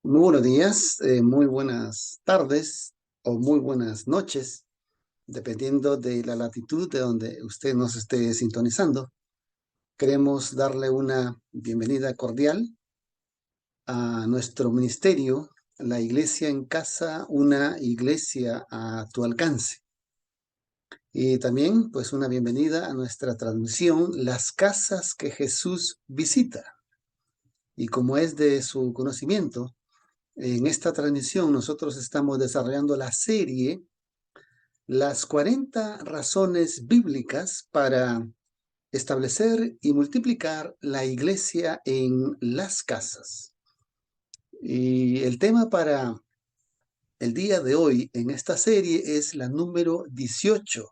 Muy buenos días, muy buenas tardes o muy buenas noches, dependiendo de la latitud de donde usted nos esté sintonizando. Queremos darle una bienvenida cordial a nuestro ministerio, la Iglesia en Casa, una iglesia a tu alcance. Y también, pues, una bienvenida a nuestra transmisión, Las Casas que Jesús visita. Y como es de su conocimiento, en esta transmisión nosotros estamos desarrollando la serie Las 40 razones bíblicas para establecer y multiplicar la iglesia en las casas. Y el tema para el día de hoy en esta serie es la número 18,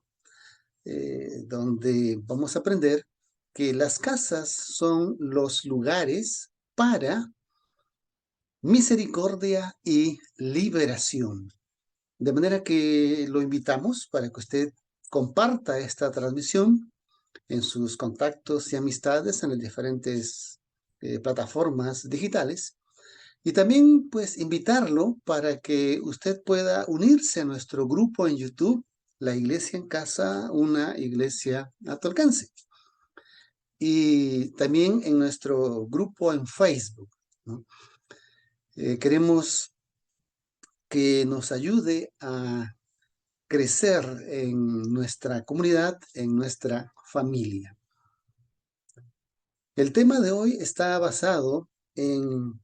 donde vamos a aprender que las casas son los lugares para misericordia y liberación. De manera que lo invitamos para que usted comparta esta transmisión en sus contactos y amistades en las diferentes plataformas digitales. Y también, pues, invitarlo para que usted pueda unirse a nuestro grupo en YouTube, La Iglesia en Casa, una iglesia a tu alcance. Y también en nuestro grupo en Facebook, ¿no? Queremos que nos ayude a crecer en nuestra comunidad, en nuestra familia. El tema de hoy está basado en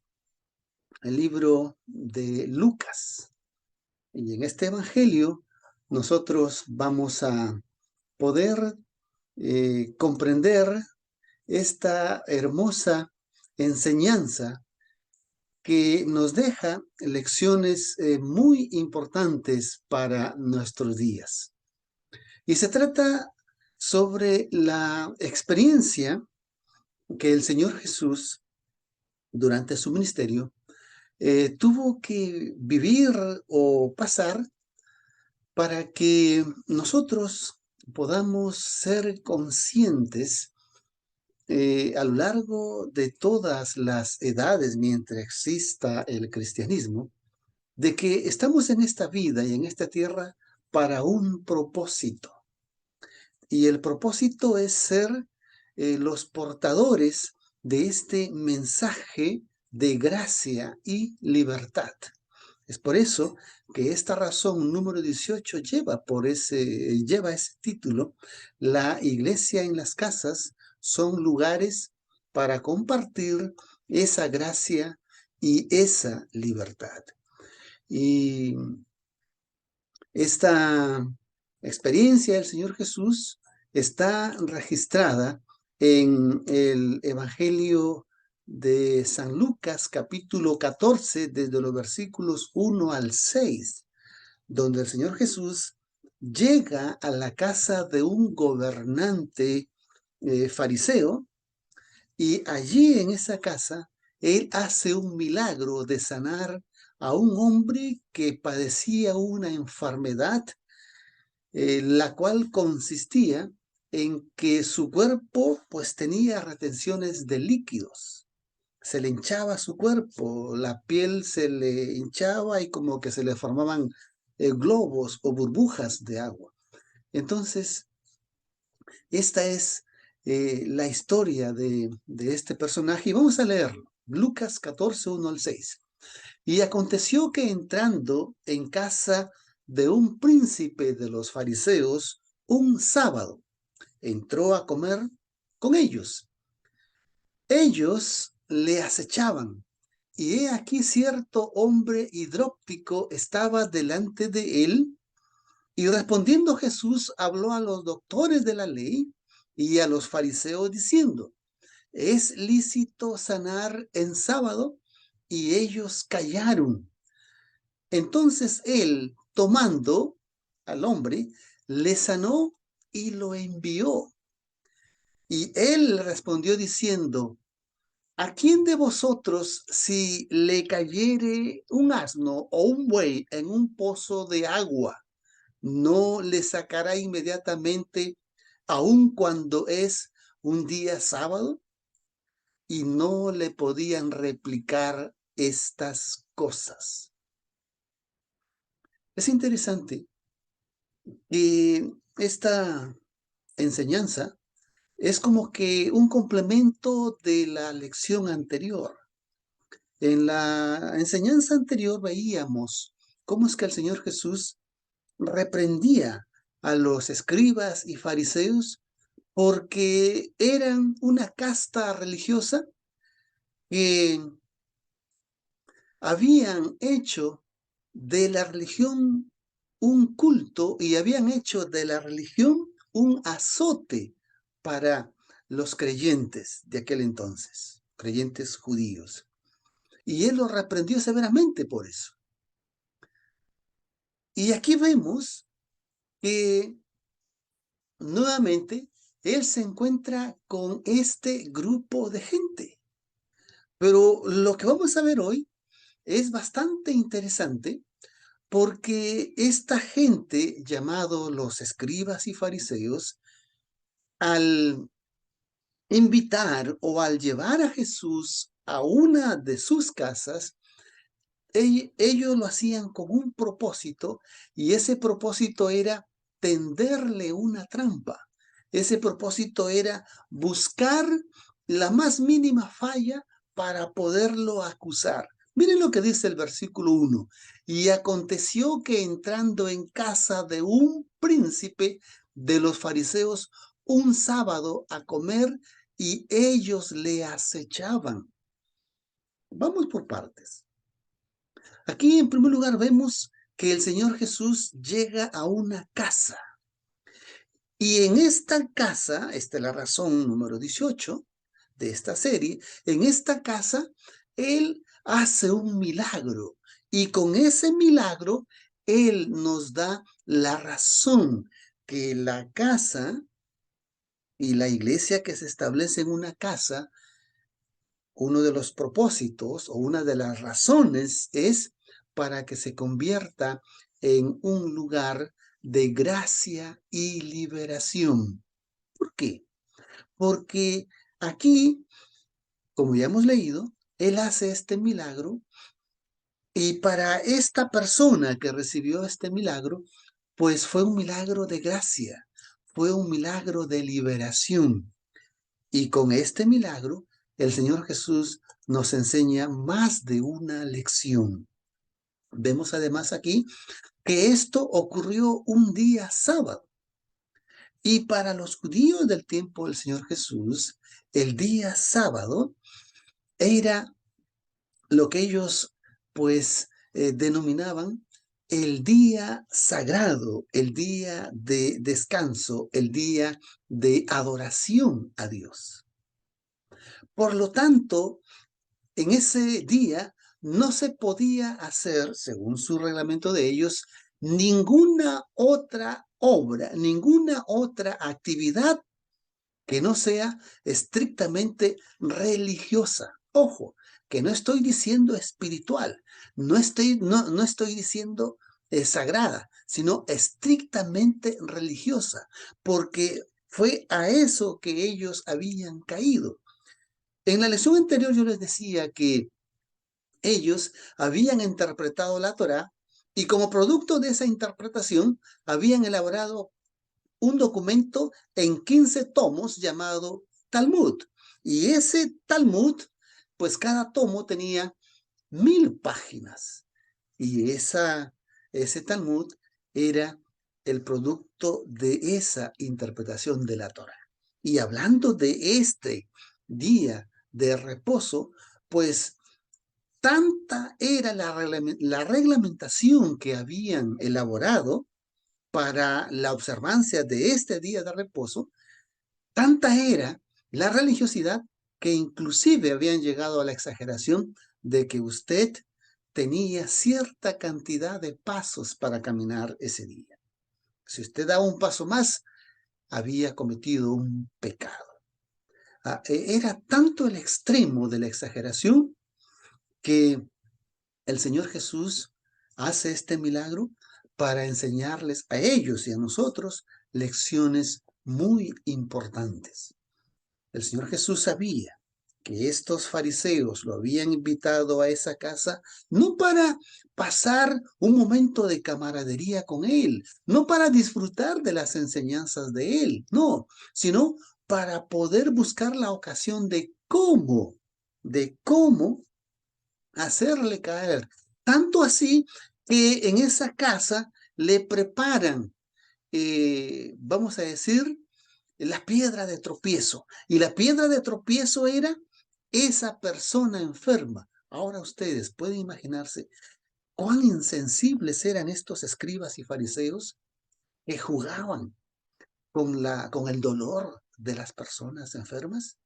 el libro de Lucas. Y en este evangelio nosotros vamos a poder comprender esta hermosa enseñanza que nos deja lecciones muy importantes para nuestros días. Y se trata sobre la experiencia que el Señor Jesús durante su ministerio tuvo que vivir o pasar para que nosotros podamos ser conscientes a lo largo de todas las edades mientras exista el cristianismo, de que estamos en esta vida y en esta tierra para un propósito. Y el propósito es ser los portadores de este mensaje de gracia y libertad. Es por eso que esta razón número 18 lleva ese título. La iglesia en las casas son lugares para compartir esa gracia y esa libertad. Y esta experiencia del Señor Jesús está registrada en el Evangelio de San Lucas, capítulo 14, desde los versículos 1 al 6, donde el Señor Jesús llega a la casa de un gobernante fariseo, y allí en esa casa él hace un milagro de sanar a un hombre que padecía una enfermedad, la cual consistía en que su cuerpo pues tenía retenciones de líquidos. Se le hinchaba su cuerpo, la piel se le hinchaba y como que se le formaban globos o burbujas de agua. Entonces, esta es la historia de este personaje y vamos a leerlo. Lucas 14, 1 al 6. Y aconteció que entrando en casa de un príncipe de los fariseos, un sábado, entró a comer con ellos. Ellos le acechaban, y he aquí cierto hombre hidróptico estaba delante de él, y respondiendo Jesús habló a los doctores de la ley y a los fariseos diciendo: ¿es lícito sanar en sábado? Y ellos callaron. Entonces él, tomando al hombre, le sanó y lo envió. Y él respondió diciendo: ¿a quién de vosotros, si le cayere un asno o un buey en un pozo de agua, no le sacará inmediatamente, aun cuando es un día sábado? Y no le podían replicar estas cosas. Es interesante que esta enseñanza es como que un complemento de la lección anterior. En la enseñanza anterior veíamos cómo es que el Señor Jesús reprendía a los escribas y fariseos porque eran una casta religiosa que habían hecho de la religión un culto y habían hecho de la religión un azote para los creyentes de aquel entonces, creyentes judíos. Y él los reprendió severamente por eso. Y aquí vemos que nuevamente él se encuentra con este grupo de gente. Pero lo que vamos a ver hoy es bastante interesante porque esta gente, llamado los escribas y fariseos, al invitar o al llevar a Jesús a una de sus casas, ellos lo hacían con un propósito y ese propósito era tenderle una trampa. Ese propósito era buscar la más mínima falla para poderlo acusar. Miren lo que dice el versículo 1. Y aconteció que entrando en casa de un príncipe de los fariseos un sábado a comer y ellos le acechaban. Vamos por partes. Aquí en primer lugar vemos que el Señor Jesús llega a una casa. Y en esta casa, esta es la razón número 18 de esta serie, en esta casa Él hace un milagro. Y con ese milagro, Él nos da la razón que la casa y la iglesia que se establece en una casa, uno de los propósitos o una de las razones es para que se convierta en un lugar de gracia y liberación. ¿Por qué? Porque aquí, como ya hemos leído, Él hace este milagro y para esta persona que recibió este milagro, pues fue un milagro de gracia, fue un milagro de liberación. Y con este milagro, el Señor Jesús nos enseña más de una lección. Vemos además aquí que esto ocurrió un día sábado. Y para los judíos del tiempo del Señor Jesús, el día sábado era lo que ellos pues denominaban el día sagrado, el día de descanso, el día de adoración a Dios. Por lo tanto, en ese día no se podía hacer, según su reglamento de ellos, ninguna otra obra, ninguna otra actividad que no sea estrictamente religiosa. Ojo, que no estoy diciendo espiritual, no estoy diciendo sagrada, sino estrictamente religiosa, porque fue a eso que ellos habían caído. En la lección anterior yo les decía que ellos habían interpretado la Torá y como producto de esa interpretación habían elaborado un documento en 15 tomos llamado Talmud. Y ese Talmud, pues cada tomo tenía 1000 páginas. Y ese Talmud era el producto de esa interpretación de la Torá. Y hablando de este día de reposo, pues tanta era la reglamentación que habían elaborado para la observancia de este día de reposo, tanta era la religiosidad que inclusive habían llegado a la exageración de que usted tenía cierta cantidad de pasos para caminar ese día. Si usted daba un paso más, había cometido un pecado. Era tanto el extremo de la exageración que el Señor Jesús hace este milagro para enseñarles a ellos y a nosotros lecciones muy importantes. El Señor Jesús sabía que estos fariseos lo habían invitado a esa casa, no para pasar un momento de camaradería con él, no para disfrutar de las enseñanzas de él, no, sino para poder buscar la ocasión de cómo hacerle caer. Tanto así que en esa casa le preparan, vamos a decir, la piedra de tropiezo. Y la piedra de tropiezo era esa persona enferma. Ahora ustedes pueden imaginarse cuán insensibles eran estos escribas y fariseos que jugaban con el dolor de las personas enfermas.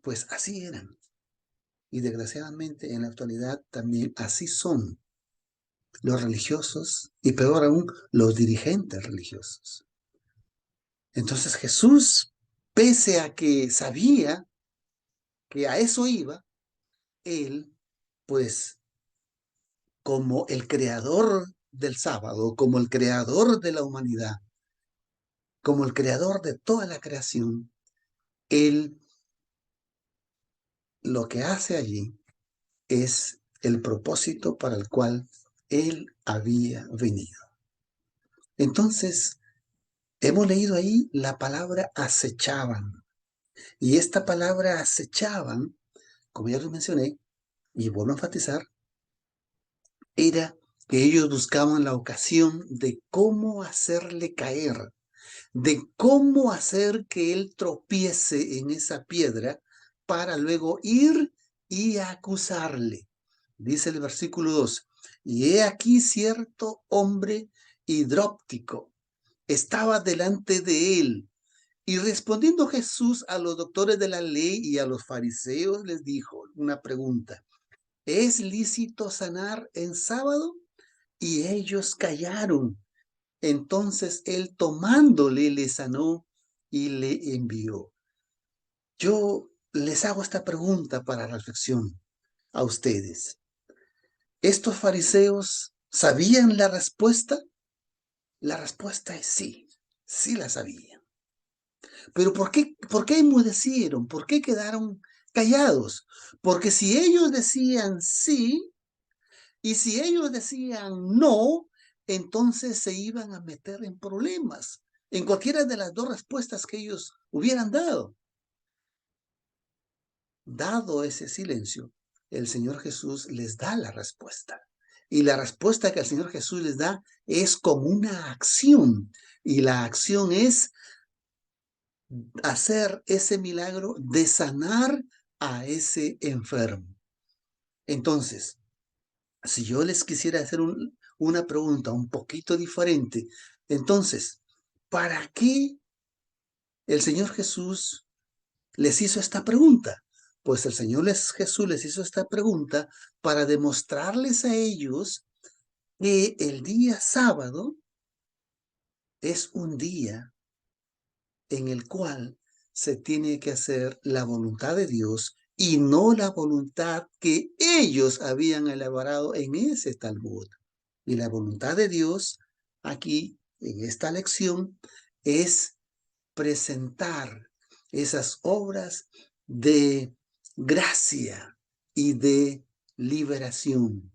Pues así eran. Y desgraciadamente en la actualidad también así son los religiosos y peor aún los dirigentes religiosos. Entonces Jesús, pese a que sabía que a eso iba, él, pues como el creador del sábado, como el creador de la humanidad, como el creador de toda la creación, él lo que hace allí es el propósito para el cual él había venido. Entonces, hemos leído ahí la palabra acechaban. Y esta palabra acechaban, como ya lo mencioné, y vuelvo a enfatizar, era que ellos buscaban la ocasión de cómo hacerle caer, de cómo hacer que él tropiece en esa piedra para luego ir y acusarle. Dice el versículo 2, y he aquí cierto hombre hidróptico estaba delante de él. Y respondiendo Jesús a los doctores de la ley y a los fariseos les dijo una pregunta, ¿es lícito sanar en sábado? Y ellos callaron. Entonces él tomándole le sanó y le envió. Yo les hago esta pregunta para reflexión a ustedes. ¿Estos fariseos sabían la respuesta? La respuesta es sí, sí la sabían. Pero por qué enmudecieron? ¿Por qué quedaron callados? Porque si ellos decían sí y si ellos decían no, entonces se iban a meter en problemas, en cualquiera de las dos respuestas que ellos hubieran dado. Dado ese silencio, el Señor Jesús les da la respuesta. Y la respuesta que el Señor Jesús les da es con una acción. Y la acción es hacer ese milagro de sanar a ese enfermo. Entonces, si yo les quisiera hacer una pregunta un poquito diferente, entonces, ¿para qué el Señor Jesús les hizo esta pregunta? Pues el Señor Jesús les hizo esta pregunta para demostrarles a ellos que el día sábado es un día en el cual se tiene que hacer la voluntad de Dios y no la voluntad que ellos habían elaborado en ese Talmud. Y la voluntad de Dios aquí, en esta lección, es presentar esas obras de gracia y de liberación.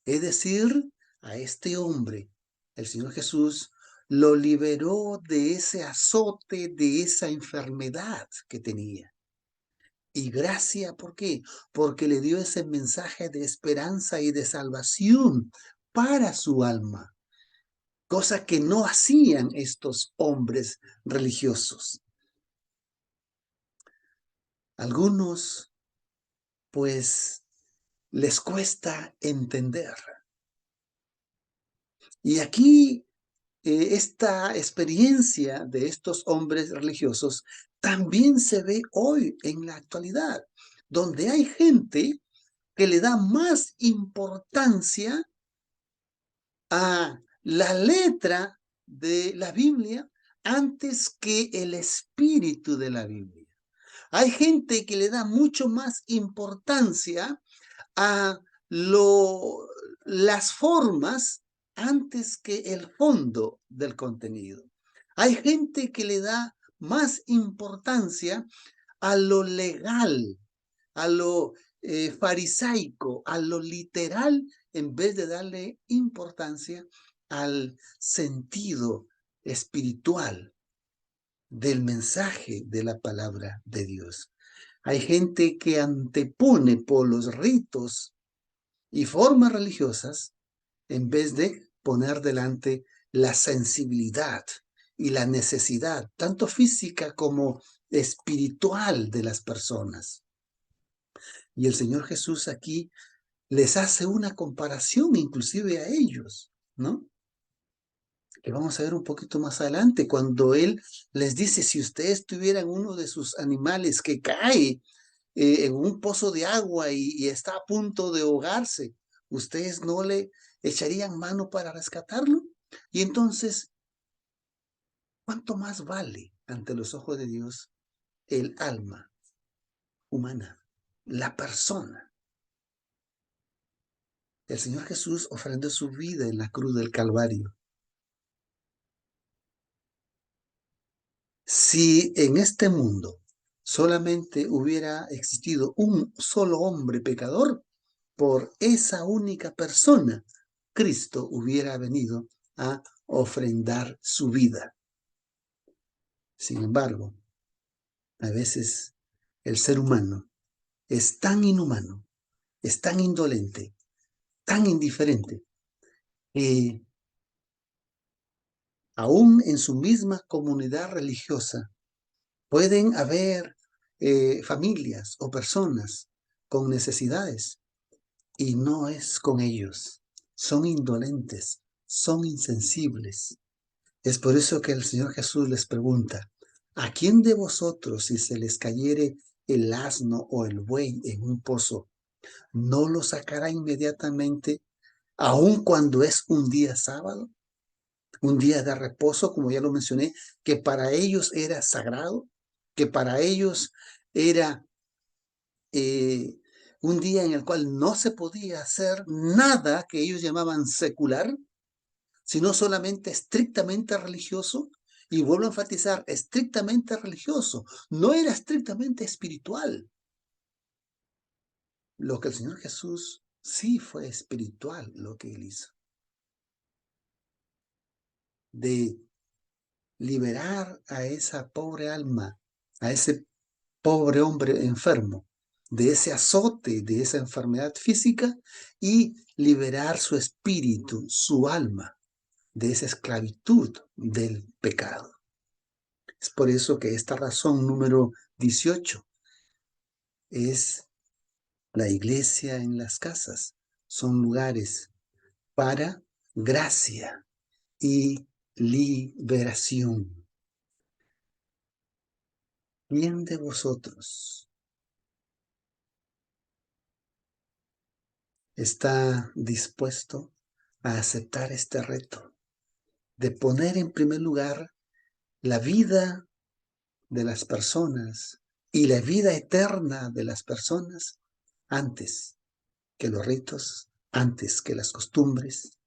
Es decir, a este hombre, el Señor Jesús lo liberó de ese azote, de esa enfermedad que tenía. Y gracia, ¿por qué? Porque le dio ese mensaje de esperanza y de salvación para su alma, cosa que no hacían estos hombres religiosos. Algunos, pues, les cuesta entender. Y aquí esta experiencia de estos hombres religiosos también se ve hoy en la actualidad, donde hay gente que le da más importancia a la letra de la Biblia antes que el espíritu de la Biblia. Hay gente que le da mucho más importancia a las formas antes que el fondo del contenido. Hay gente que le da más importancia a lo legal, a lo farisaico, a lo literal, en vez de darle importancia al sentido espiritual del mensaje de la palabra de Dios. Hay gente que antepone por los ritos y formas religiosas en vez de poner delante la sensibilidad y la necesidad, tanto física como espiritual de las personas. Y el Señor Jesús aquí les hace una comparación inclusive a ellos, ¿no? Que vamos a ver un poquito más adelante, cuando Él les dice, si ustedes tuvieran uno de sus animales que cae en un pozo de agua y está a punto de ahogarse, ¿ustedes no le echarían mano para rescatarlo? Y entonces, ¿cuánto más vale ante los ojos de Dios el alma humana, la persona? El Señor Jesús ofrendó su vida en la cruz del Calvario. Si en este mundo solamente hubiera existido un solo hombre pecador, por esa única persona, Cristo hubiera venido a ofrendar su vida. Sin embargo, a veces el ser humano es tan inhumano, es tan indolente, tan indiferente, que aún en su misma comunidad religiosa pueden haber familias o personas con necesidades y no es con ellos. Son indolentes, son insensibles. Es por eso que el Señor Jesús les pregunta, ¿a quién de vosotros si se les cayere el asno o el buey en un pozo, no lo sacará inmediatamente, aun cuando es un día sábado, un día de reposo, como ya lo mencioné, que para ellos era sagrado, que para ellos era un día en el cual no se podía hacer nada que ellos llamaban secular, sino solamente estrictamente religioso? Y vuelvo a enfatizar, estrictamente religioso, no era estrictamente espiritual. Lo que el Señor Jesús sí fue espiritual, lo que Él hizo. De liberar a esa pobre alma, a ese pobre hombre enfermo, de ese azote, de esa enfermedad física y liberar su espíritu, su alma, de esa esclavitud del pecado. Es por eso que esta razón número 18 es la iglesia en las casas. Son lugares para gracia y liberación. ¿Quién de vosotros está dispuesto a aceptar este reto de poner en primer lugar la vida de las personas y la vida eterna de las personas antes que los ritos, antes que las costumbres,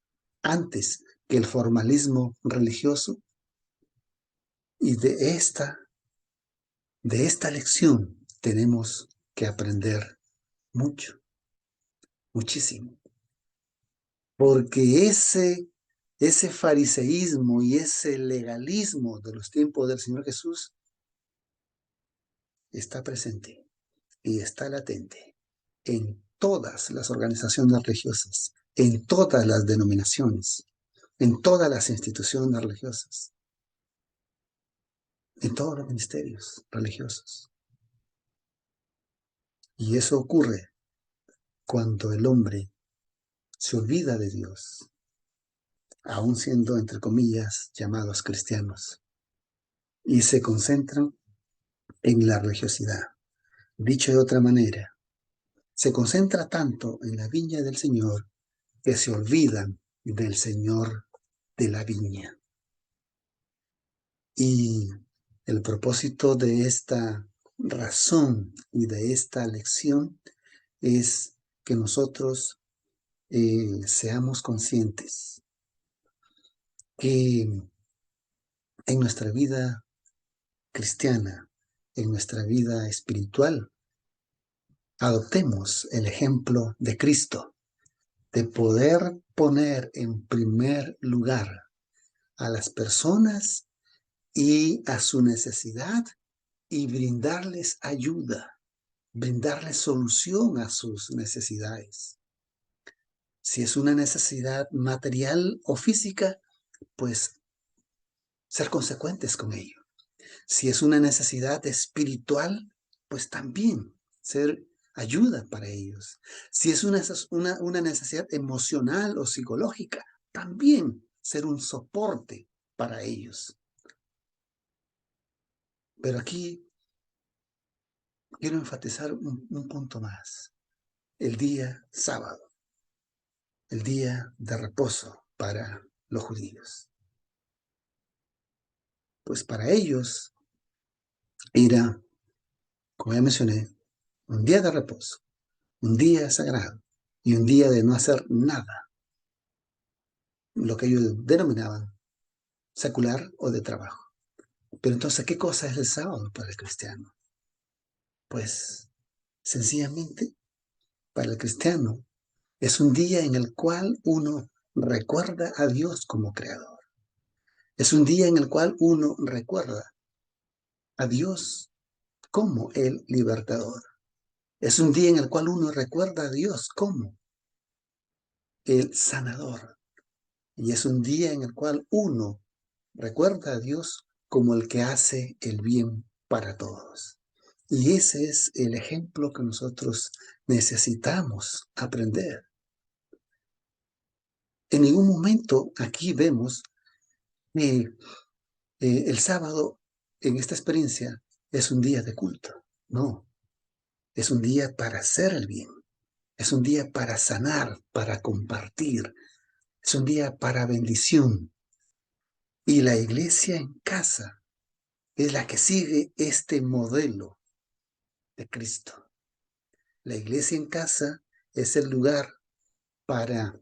antes que el formalismo religioso? Y de esta lección tenemos que aprender mucho, muchísimo, porque ese fariseísmo y ese legalismo de los tiempos del Señor Jesús está presente y está latente en todas las organizaciones religiosas, en todas las denominaciones, en todas las instituciones religiosas, en todos los ministerios religiosos. Y eso ocurre cuando el hombre se olvida de Dios, aún siendo, entre comillas, llamados cristianos, y se concentran en la religiosidad. Dicho de otra manera, se concentra tanto en la viña del Señor que se olvidan del Señor de la viña. Y el propósito de esta razón y de esta lección es que nosotros seamos conscientes que en nuestra vida cristiana, en nuestra vida espiritual, Adoptemos el ejemplo de Cristo, de poder poner en primer lugar a las personas y a su necesidad y brindarles ayuda, brindarles solución a sus necesidades. Si es una necesidad material o física, pues ser consecuentes con ello. Si es una necesidad espiritual, pues también ser ayuda para ellos. Si es una necesidad emocional o psicológica, también ser un soporte para ellos. Pero aquí quiero enfatizar un punto más. El día sábado, el día de reposo para los judíos. Pues para ellos era, como ya mencioné, un día de reposo, un día sagrado y un día de no hacer nada, lo que ellos denominaban secular o de trabajo. Pero entonces, ¿qué cosa es el sábado para el cristiano? Pues sencillamente, para el cristiano es un día en el cual uno recuerda a Dios como creador. Es un día en el cual uno recuerda a Dios como el libertador. Es un día en el cual uno recuerda a Dios como el sanador. Y es un día en el cual uno recuerda a Dios como el que hace el bien para todos. Y ese es el ejemplo que nosotros necesitamos aprender. En ningún momento aquí vemos que el sábado en esta experiencia es un día de culto. No, es un día para hacer el bien. Es un día para sanar, para compartir. Es un día para bendición. Y la iglesia en casa es la que sigue este modelo de Cristo. La iglesia en casa es el lugar para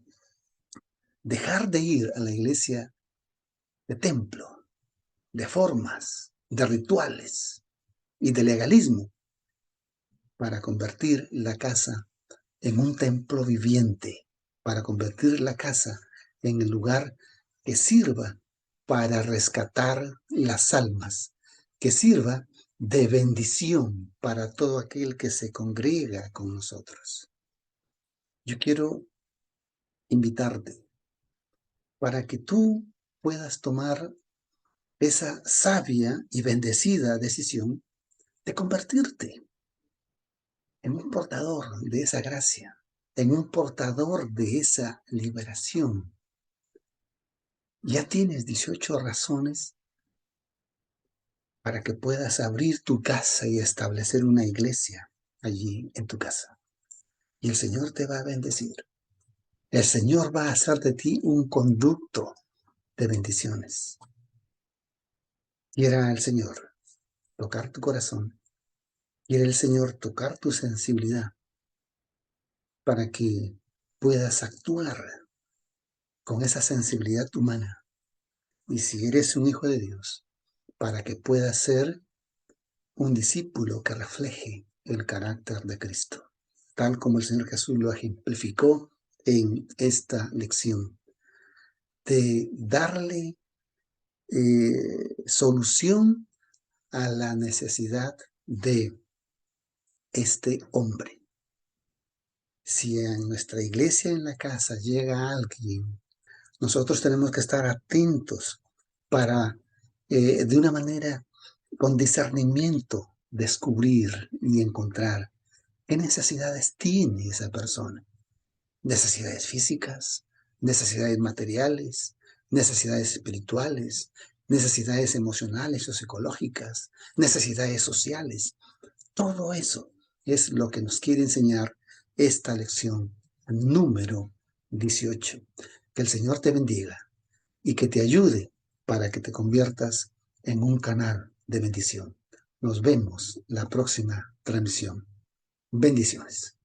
dejar de ir a la iglesia de templo, de formas, de rituales y de legalismo, para convertir la casa en un templo viviente, para convertir la casa en el lugar que sirva para rescatar las almas, que sirva de bendición para todo aquel que se congrega con nosotros. Yo quiero invitarte para que tú puedas tomar esa sabia y bendecida decisión de convertirte en un portador de esa gracia, en un portador de esa liberación. Ya tienes 18 razones para que puedas abrir tu casa y establecer una iglesia allí en tu casa. Y el Señor te va a bendecir. El Señor va a hacer de ti un conducto de bendiciones. Quiera el Señor tocar tu corazón. Quiere el Señor tocar tu sensibilidad para que puedas actuar con esa sensibilidad humana. Y si eres un hijo de Dios, para que puedas ser un discípulo que refleje el carácter de Cristo, tal como el Señor Jesús lo ejemplificó en esta lección, de darle solución a la necesidad de este hombre. Si en nuestra iglesia, en la casa, llega alguien, nosotros tenemos que estar atentos para, de una manera con discernimiento, descubrir y encontrar qué necesidades tiene esa persona. Necesidades físicas, necesidades materiales, necesidades espirituales, necesidades emocionales o psicológicas, necesidades sociales. Todo eso es lo que nos quiere enseñar esta lección número 18. Que el Señor te bendiga y que te ayude para que te conviertas en un canal de bendición. Nos vemos la próxima transmisión. Bendiciones.